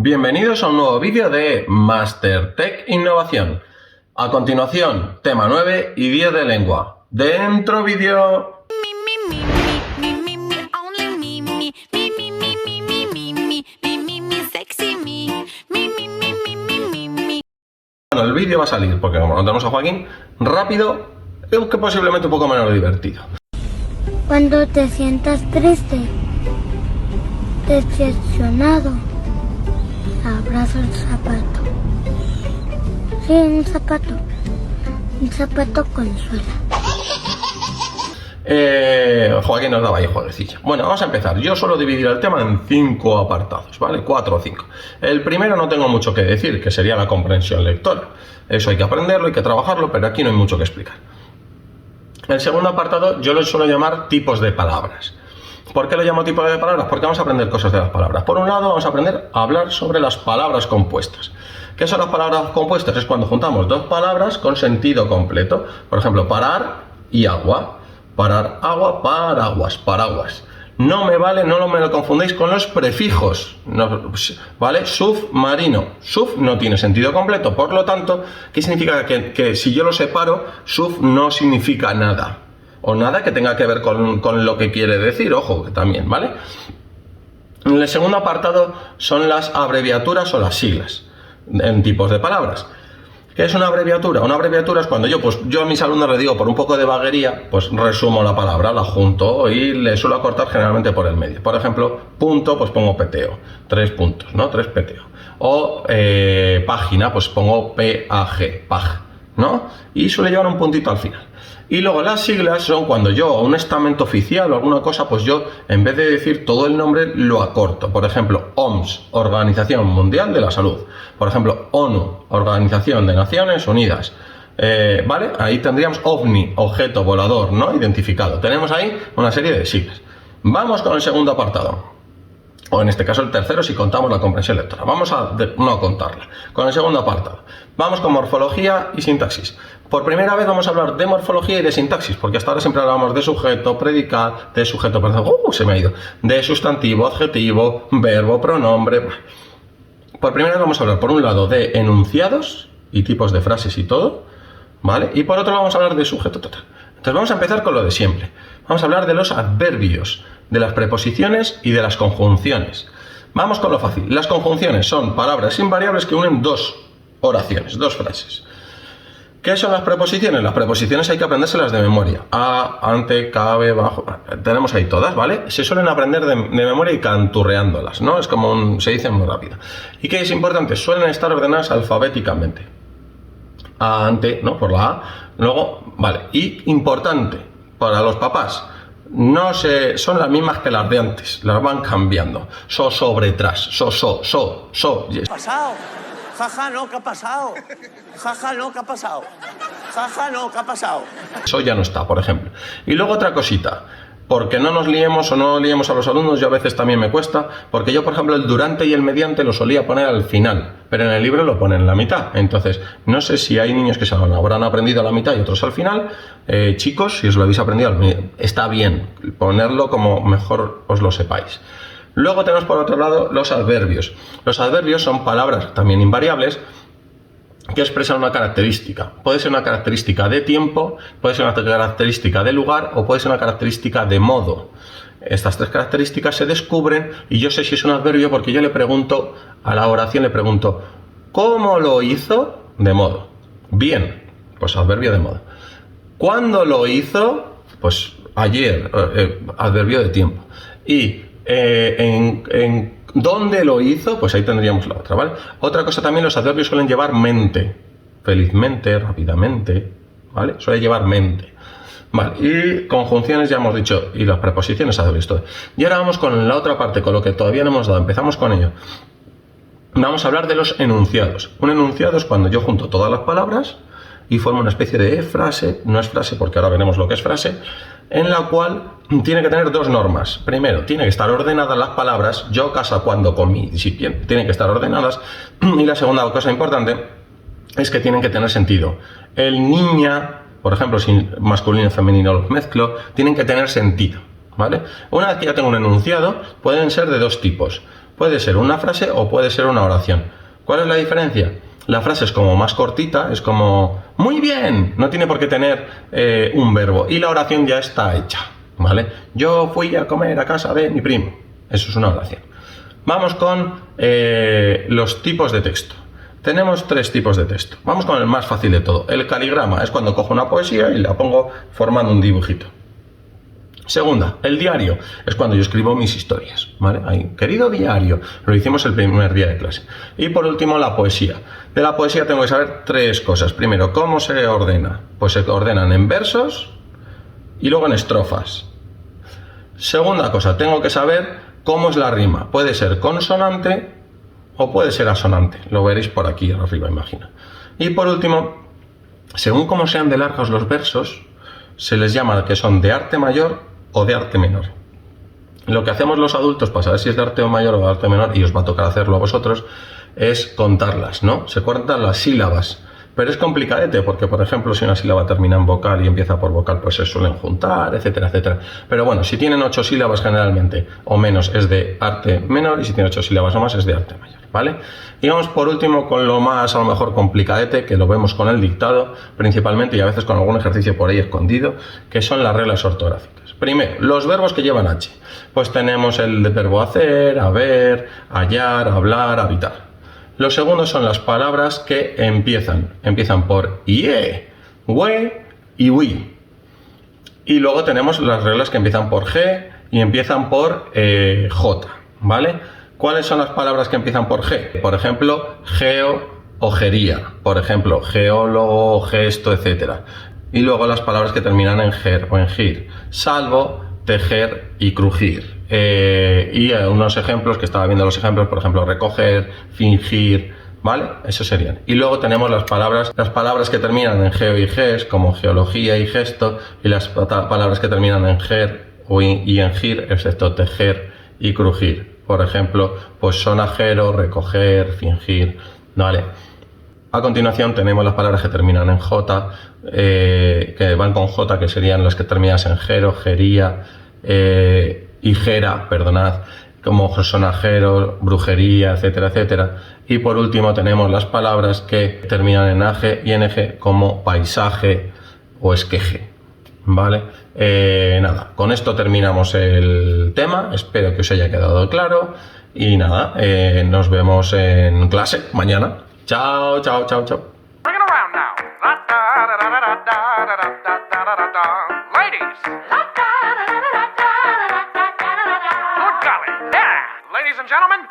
Bienvenidos a un nuevo vídeo de MasterTech Innovación. A continuación, tema 9 y 10 de lengua. ¡Dentro vídeo! Bueno, el vídeo va a salir, porque como no tenemos a Joaquín, rápido, aunque posiblemente un poco menos divertido. Cuando te sientas triste, decepcionado, abraza el zapato. Sí, un zapato consuela. Joaquín nos daba ahí jueguecillo. Bueno, vamos a empezar. Yo suelo dividir el tema en 5 apartados, ¿vale? 4 o 5. El primero no tengo mucho que decir, que sería la comprensión lectora. Eso hay que aprenderlo, hay que trabajarlo, pero aquí no hay mucho que explicar. El segundo apartado yo lo suelo llamar tipos de palabras. ¿Por qué lo llamo tipos de palabras? Porque vamos a aprender cosas de las palabras. Por un lado, vamos a aprender a hablar sobre las palabras compuestas. ¿Qué son las palabras compuestas? Es cuando juntamos dos palabras con sentido completo. Por ejemplo, parar y agua. Parar, agua, paraguas, paraguas. No me lo confundéis con los prefijos, no, ¿vale? Submarino. Sub no tiene sentido completo, por lo tanto, ¿qué significa? Que si yo lo separo, sub no significa nada. O nada que tenga que ver con lo que quiere decir, ojo, que también, ¿vale? El segundo apartado son las abreviaturas o las siglas en tipos de palabras. ¿Qué es una abreviatura? Una abreviatura es cuando yo a mis alumnos les digo, por un poco de vaguería, pues resumo la palabra, la junto y le suelo acortar generalmente por el medio. Por ejemplo, punto, pues pongo PTO, 3 puntos, ¿no? 3 PTO. O página, pues pongo PAG, PAG, ¿no? Y suele llevar un puntito al final. Y luego las siglas son cuando yo a un estamento oficial o alguna cosa, pues yo en vez de decir todo el nombre lo acorto. Por ejemplo, OMS, Organización Mundial de la Salud. Por ejemplo, ONU, Organización de Naciones Unidas. ¿Vale? Ahí tendríamos OVNI, objeto volador no identificado. Tenemos ahí una serie de siglas. Vamos con el segundo apartado. O en este caso el tercero si contamos la comprensión lectora. Vamos a no contarla. Con el segundo apartado. Vamos con morfología y sintaxis. Por primera vez vamos a hablar de morfología y de sintaxis, porque hasta ahora siempre hablamos de sujeto, predicado, de sujeto, se me ha ido, de sustantivo, adjetivo, verbo, pronombre. Por primera vez vamos a hablar, por un lado, de enunciados y tipos de frases y todo, ¿vale? Y por otro lado vamos a hablar de sujeto total. Entonces vamos a empezar con lo de siempre. Vamos a hablar de los adverbios, de las preposiciones y de las conjunciones. Vamos con lo fácil. Las conjunciones son palabras invariables que unen dos oraciones, dos frases. ¿Qué son las preposiciones? Las preposiciones hay que aprendérselas de memoria. A, ante, cabe, bajo. Tenemos ahí todas, ¿vale? Se suelen aprender de memoria y canturreándolas, ¿no? Es como se dice muy rápido. ¿Y qué es importante? Suelen estar ordenadas alfabéticamente. A, ante, ¿no? Por la A. Luego, vale. Y importante para los papás. Son las mismas que las de antes. Las van cambiando. So, sobre, tras. So. Yes. Pasado. Jaja, no, ¿qué ha pasado? Jaja, no, ¿qué ha pasado? Jaja, no, ¿qué ha pasado? Eso ya no está, por ejemplo. Y luego otra cosita, porque no nos liemos o no liemos a los alumnos, yo a veces también me cuesta, porque yo, por ejemplo, el durante y el mediante lo solía poner al final, pero en el libro lo ponen en la mitad. Entonces, no sé si hay niños que se habrán aprendido a la mitad y otros al final. Chicos, si os lo habéis aprendido, está bien ponerlo como mejor os lo sepáis. Luego tenemos por otro lado los adverbios. Los adverbios son palabras también invariables que expresan una característica. Puede ser una característica de tiempo, puede ser una característica de lugar o puede ser una característica de modo. Estas tres características se descubren y yo sé si es un adverbio porque yo le pregunto, a la oración le pregunto, ¿cómo lo hizo? De modo. Bien, pues adverbio de modo. ¿Cuándo lo hizo? Pues ayer, adverbio de tiempo. Y en dónde lo hizo, pues ahí tendríamos la otra, ¿vale? Otra cosa también, los adverbios suelen llevar mente, felizmente, rápidamente, ¿vale? Suele llevar mente, ¿vale? Y conjunciones ya hemos dicho, y las preposiciones, adverbios, todo. Y ahora vamos con la otra parte, con lo que todavía no hemos dado, empezamos con ello. Vamos a hablar de los enunciados. Un enunciado es cuando yo junto todas las palabras y formo una especie de frase, no es frase porque ahora veremos lo que es frase, en la cual tiene que tener dos normas. Primero, tiene que estar ordenadas las palabras, yo, casa, cuando, comí, si bien, tienen que estar ordenadas. Y la segunda cosa importante es que tienen que tener sentido. El niña, por ejemplo, si masculino y femenino los mezclo, tienen que tener sentido, ¿vale? Una vez que ya tengo un enunciado, pueden ser de dos tipos. Puede ser una frase o puede ser una oración. ¿Cuál es la diferencia? La frase es como más cortita, es como muy bien, no tiene por qué tener un verbo, y la oración ya está hecha, ¿vale? Yo fui a comer a casa de mi primo. Eso es una oración. Vamos con los tipos de texto. Tenemos 3 tipos de texto. Vamos con el más fácil de todo. El caligrama es cuando cojo una poesía y la pongo formando un dibujito. Segunda, el diario es cuando yo escribo mis historias, ¿vale? Ahí, querido diario, lo hicimos el primer día de clase. Y por último, la poesía. De la poesía tengo que saber 3 cosas. Primero, ¿cómo se ordena? Pues se ordenan en versos y luego en estrofas. Segunda cosa, tengo que saber cómo es la rima. Puede ser consonante o puede ser asonante. Lo veréis por aquí arriba, imagino. Y por último, según cómo sean de largos los versos, se les llama que son de arte mayor o de arte menor. Lo que hacemos los adultos para saber si es de arte mayor o de arte menor, y os va a tocar hacerlo a vosotros, es contarlas, ¿no? Se cuentan las sílabas, pero es complicadete porque, por ejemplo, si una sílaba termina en vocal y empieza por vocal, pues se suelen juntar, etcétera, etcétera. Pero bueno, si tienen 8 sílabas generalmente o menos es de arte menor, y si tiene 8 sílabas o más es de arte mayor, ¿vale? Y vamos por último con lo más, a lo mejor, complicadete, que lo vemos con el dictado principalmente, y a veces con algún ejercicio por ahí escondido, que son las reglas ortográficas. Primero, los verbos que llevan H. Pues tenemos el verbo hacer, haber, hallar, hablar, habitar. Los segundos son las palabras que empiezan por ie, we y wi. Y luego tenemos las reglas que empiezan por g y empiezan por j, ¿vale? ¿Cuáles son las palabras que empiezan por g? Por ejemplo, geo o gería. Por ejemplo, geólogo, gesto, etcétera. Y luego las palabras que terminan en ger o en gir, salvo, tejer y crujir. Y unos ejemplos, que estaba viendo los ejemplos, por ejemplo, recoger, fingir, ¿vale? Esos serían. Y luego tenemos las palabras que terminan en geo y ges, como geología y gesto, y las palabras que terminan en ger y en gir, excepto tejer y crujir. Por ejemplo, pues sonajero, recoger, fingir, ¿vale? A continuación tenemos las palabras que terminan en J, que van con J, que serían las que terminan en gero, gería y gera, perdonad, como sonajero, brujería, etcétera, etcétera. Y por último tenemos las palabras que terminan en age y en eje, como paisaje o esqueje, ¿vale? Nada, con esto terminamos el tema, espero que os haya quedado claro y nada, nos vemos en clase mañana. Chao, chao, chao, chao. Bring it around now. Ladies. Good golly. Yeah. Ladies and gentlemen.